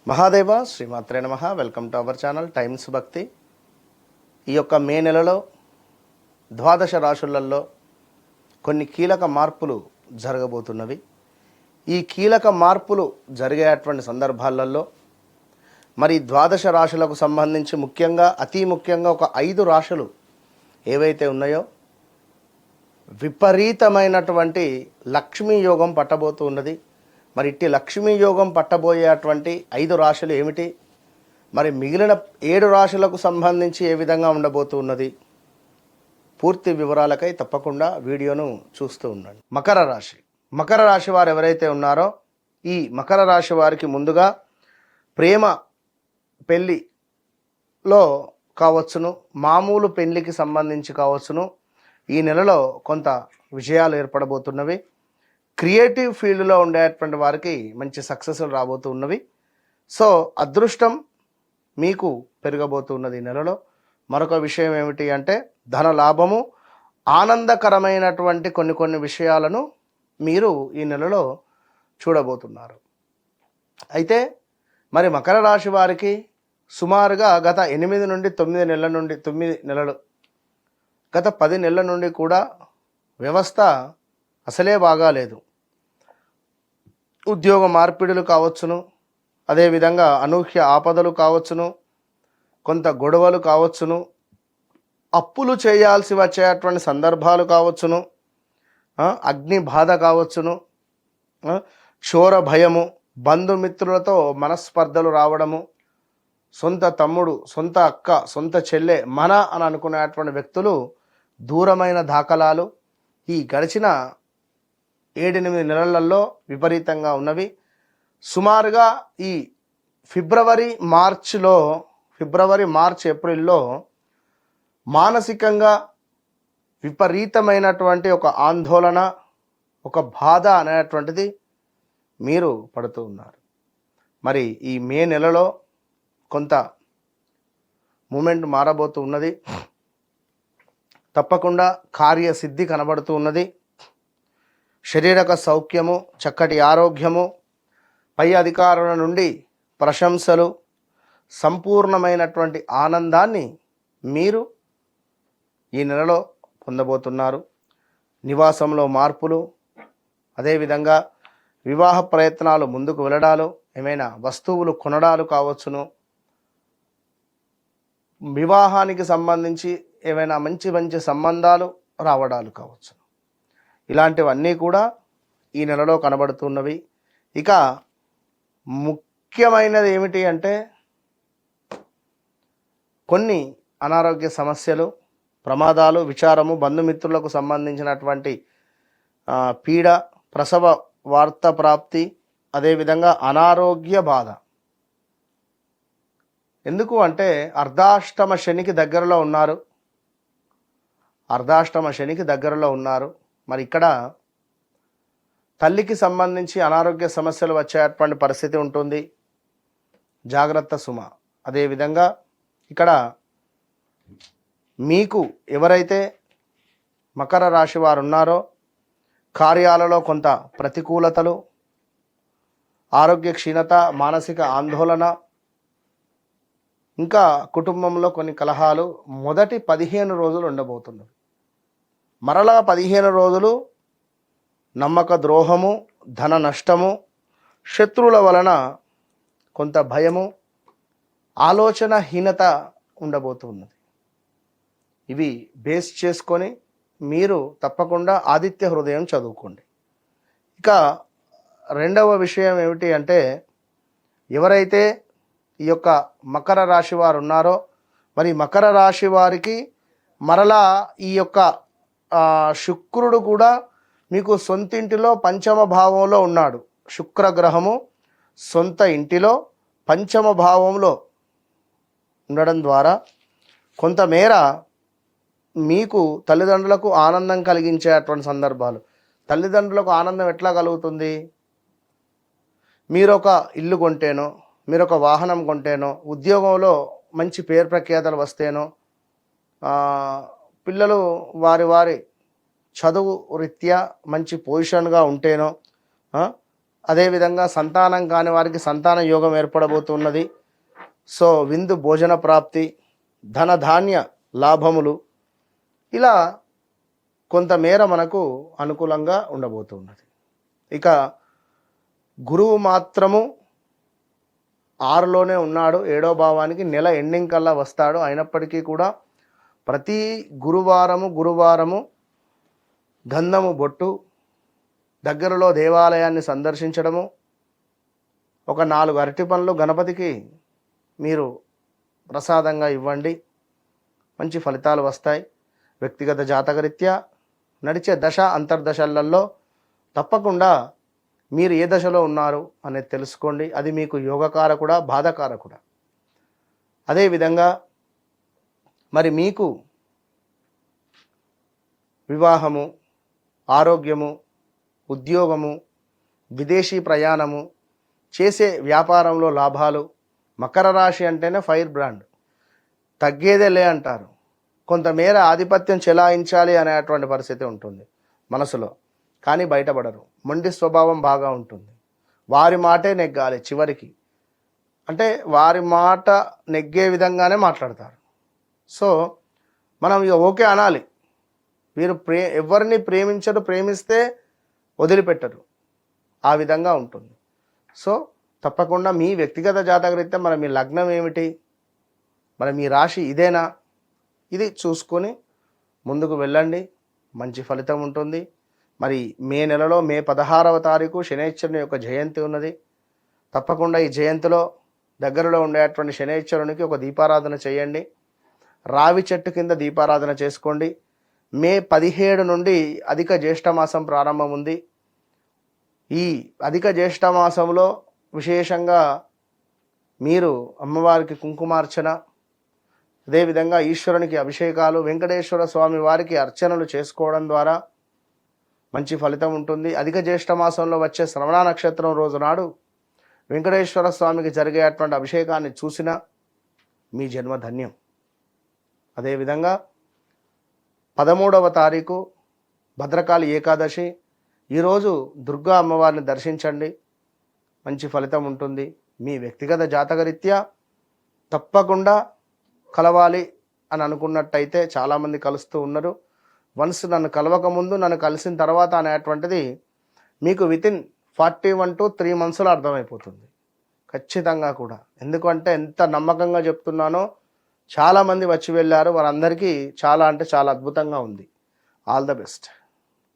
మహాదేవ శ్రీమాత్రే నమః. Welcome to our channel times భక్తి. ఈ యొక్క మే నెలలో ద్వాదశ రాశులలో కొన్ని కీలక మార్పులు జరగబోతున్నవి. ఈ కీలక మార్పులు జరిగేటువంటి సందర్భాలలో మరి ద్వాదశ రాశులకు సంబంధించి ముఖ్యంగా అతి ముఖ్యంగా ఒక 5 రాశులు ఏవైతే ఉన్నాయో విపరీతమైనటువంటి లక్ష్మీ యోగం పట్టబోతూ ఉన్నది. మరి ఇట్టి లక్ష్మీ యోగం పట్టబోయేటువంటి 5 రాశులు ఏమిటి, మరి మిగిలిన 7 రాశులకు సంబంధించి ఏ విధంగా ఉండబోతూ ఉన్నది, పూర్తి వివరాలకై తప్పకుండా వీడియోను చూస్తూ ఉండండి. మకర రాశి వారు ఎవరైతే ఉన్నారో ఈ మకర రాశి వారికి ముందుగా ప్రేమ పెళ్ళిలో కావచ్చును, మామూలు పెళ్ళికి సంబంధించి కావచ్చును, ఈ నెలలో కొంత విజయాలు ఏర్పడబోతున్నవి. క్రియేటివ్ ఫీల్డ్లో ఉండేటువంటి వారికి మంచి సక్సెస్లు రాబోతూ ఉన్నవి. సో అదృష్టం మీకు పెరగబోతున్నది ఈ నెలలో. మరొక విషయం ఏమిటి అంటే ధన లాభము, ఆనందకరమైనటువంటి కొన్ని విషయాలను మీరు ఈ నెలలో చూడబోతున్నారు. అయితే మరి మకర రాశి వారికి సుమారుగా గత 8 నుండి 9 నెలల నుండి 9 నెలలు గత 10 నెలల నుండి కూడా వ్యవస్థ అసలే బాగాలేదు. ఉద్యోగ మార్పిడులు కావచ్చును, అదేవిధంగా అనూహ్య ఆపదలు కావచ్చును, కొంత గొడవలు కావచ్చును, అప్పులు చేయాల్సి వచ్చేటువంటి సందర్భాలు కావచ్చును, అగ్ని బాధ కావచ్చును, క్షోర భయము, బంధుమిత్రులతో మనస్పర్ధలు రావడము, సొంత తమ్ముడు, సొంత అక్క, సొంత చెల్లె మన అని అనుకునేటువంటి వ్యక్తులు దూరమైన దాఖలాలు ఈ గడిచిన 7-8 నెలలలో విపరీతంగా ఉన్నవి. సుమారుగా ఈ ఫిబ్రవరి మార్చ్ ఏప్రిల్లో మానసికంగా విపరీతమైనటువంటి ఒక ఆందోళన, ఒక బాధ అనేటువంటిది మీరు పడుతూ ఉన్నారు. మరి ఈ మే నెలలో కొంత మూమెంట్ మారబోతూ ఉన్నది. తప్పకుండా కార్యసిద్ధి కనబడుతూ ఉన్నది. శారీరక సౌఖ్యము, చక్కటి ఆరోగ్యము, పై అధికారుల నుండి ప్రశంసలు, సంపూర్ణమైనటువంటి ఆనందాన్ని మీరు ఈ నెలలో పొందబోతున్నారు. నివాసంలో మార్పులు, అదేవిధంగా వివాహ ప్రయత్నాలు ముందుకు వెళ్ళడాలు, ఏమైనా వస్తువులు కొనడాలు కావచ్చును, వివాహానికి సంబంధించి ఏమైనా మంచి సంబంధాలు రావడాలు కావచ్చు. ఇలాంటివన్నీ కూడా ఈ నెలలో కనబడుతున్నవి. ఇక ముఖ్యమైనది ఏమిటి అంటే కొన్ని అనారోగ్య సమస్యలు, ప్రమాదాలు, విచారము, బంధుమిత్రులకు సంబంధించినటువంటి పీడ, ప్రసవ వార్త ప్రాప్తి, అదేవిధంగా అనారోగ్య బాధ. ఎందుకు అంటే అర్ధాష్టమ శనికి దగ్గరలో ఉన్నారు. మరి ఇక్కడ తల్లికి సంబంధించి అనారోగ్య సమస్యలు వచ్చేటువంటి పరిస్థితి ఉంటుంది. జాగ్రత్త సుమ. అదేవిధంగా ఇక్కడ మీకు ఎవరైతే మకర రాశి వారు ఉన్నారో కార్యాలలో కొంత ప్రతికూలతలు, ఆరోగ్య క్షీణత, మానసిక ఆందోళన, ఇంకా కుటుంబంలో కొన్ని కలహాలు మొదటి 15 రోజులు ఉండబోతున్నవి. మరలా 15 రోజులు నమ్మక ద్రోహము, ధన నష్టము, శత్రువుల వలన కొంత భయము, ఆలోచనహీనత ఉండబోతున్నది. ఇవి బేస్ చేసుకొని మీరు తప్పకుండా ఆదిత్య హృదయం చదువుకోండి. ఇక రెండవ విషయం ఏమిటి అంటే ఎవరైతే ఈ యొక్క మకర రాశి వారు ఉన్నారో మరి మకర రాశి వారికి మరలా ఈ యొక్క శుక్రుడు కూడా మీకు సొంత ఇంటిలో పంచమ భావంలో ఉన్నాడు. శుక్రగ్రహము సొంత ఇంటిలో పంచమ భావంలో ఉండడం ద్వారా కొంతమేర మీకు తల్లిదండ్రులకు ఆనందం కలిగించేటువంటి సందర్భాలు. తల్లిదండ్రులకు ఆనందం ఎట్లా కలుగుతుంది? మీరొక ఇల్లు కొంటేనో, మీరొక వాహనం కొంటేనో, ఉద్యోగంలో మంచి పేరు ప్రఖ్యాతలు వస్తేనో, పిల్లలు వారి చదువు రీత్యా మంచి పొజిషన్గా ఉంటేనో, అదేవిధంగా సంతానం కాని వారికి సంతాన యోగం ఏర్పడబోతున్నది. సో విందు భోజన ప్రాప్తి, ధనధాన్య లాభములు, ఇలా కొంతమేర మనకు అనుకూలంగా ఉండబోతున్నది. ఇక గురువు మాత్రము 6లోనే ఉన్నాడు, 7వ భావానికి నెల ఎండింగ్ కల్లా వస్తాడు. అయినప్పటికీ కూడా ప్రతి గురువారము గంధము బొట్టు, దగ్గరలో దేవాలయాన్ని సందర్శించడము, ఒక 4 అరటి పండ్లు గణపతికి మీరు ప్రసాదంగా ఇవ్వండి, మంచి ఫలితాలు వస్తాయి. వ్యక్తిగత జాతకరీత్యా నడిచే దశ అంతర్దశలలో తప్పకుండా మీరు ఏ దశలో ఉన్నారు అనేది తెలుసుకోండి. అది మీకు యోగకారకుడా బాధకారకుడా. అదేవిధంగా మరి మీకు వివాహము, ఆరోగ్యము, ఉద్యోగము, విదేశీ ప్రయాణము, చేసే వ్యాపారంలో లాభాలు. మకర రాశి అంటేనే ఫైర్ బ్రాండ్, తగ్గేదేలే అంటారు. కొంతమేర ఆధిపత్యం చెలాయించాలి అనేటువంటి పరిస్థితి ఉంటుంది మనసులో, కానీ బయటపడరు. మొండి స్వభావం బాగా ఉంటుంది. వారి మాటే నెగ్గాలి చివరికి, అంటే వారి మాట నెగ్గే విధంగానే మాట్లాడతారు. సో మనం ఇక ఓకే అనాలి. వీరు ఎవరిని ప్రేమించరు, ప్రేమిస్తే వదిలిపెట్టరు, ఆ విధంగా ఉంటుంది. సో తప్పకుండా మీ వ్యక్తిగత జాతకరీత్యా మరి మీ లగ్నం ఏమిటి, మరి మీ రాశి ఇదేనా, ఇది చూసుకొని ముందుకు వెళ్ళండి, మంచి ఫలితం ఉంటుంది. మరి మే నెలలో మే 16వ తారీఖు శనైశ్వరుని యొక్క జయంతి ఉన్నది. తప్పకుండా ఈ జయంతిలో దగ్గరలో ఉండేటువంటి శనైశ్వరునికి ఒక దీపారాధన చేయండి. రావి చెట్టు కింద దీపారాధన చేసుకోండి. మే 17 నుండి అధిక జ్యేష్ఠమాసం ప్రారంభం ఉంది. ఈ అధిక జ్యేష్ఠమాసంలో విశేషంగా మీరు అమ్మవారికి కుంకుమార్చన, అదేవిధంగా ఈశ్వరునికి అభిషేకాలు, వెంకటేశ్వర స్వామి వారికి అర్చనలు చేసుకోవడం ద్వారా మంచి ఫలితం ఉంటుంది. అధిక జ్యేష్ఠమాసంలో వచ్చే శ్రవణ నక్షత్రం రోజు నాడు వెంకటేశ్వర స్వామికి జరిగేటువంటి అభిషేకాన్ని చూసిన మీ జన్మ ధన్యం. అదేవిధంగా 13వ తారీఖు భద్రకాళి ఏకాదశి. ఈరోజు దుర్గా అమ్మవారిని దర్శించండి, మంచి ఫలితం ఉంటుంది. మీ వ్యక్తిగత జాతకరీత్యా తప్పకుండా కలవాలి అని అనుకున్నట్టయితే చాలామంది కలుస్తూ ఉన్నారు. వన్స్ నన్ను కలవకముందు, నన్ను కలిసిన తర్వాత అనేటువంటిది మీకు వితిన్ 41 to 3 monthsలో అర్థమైపోతుంది ఖచ్చితంగా కూడా. ఎందుకంటే ఎంత నమ్మకంగా చెప్తున్నానో, చాలామంది వచ్చి వెళ్ళారు, వారందరికీ చాలా అంటే చాలా అద్భుతంగా ఉంది. All the best.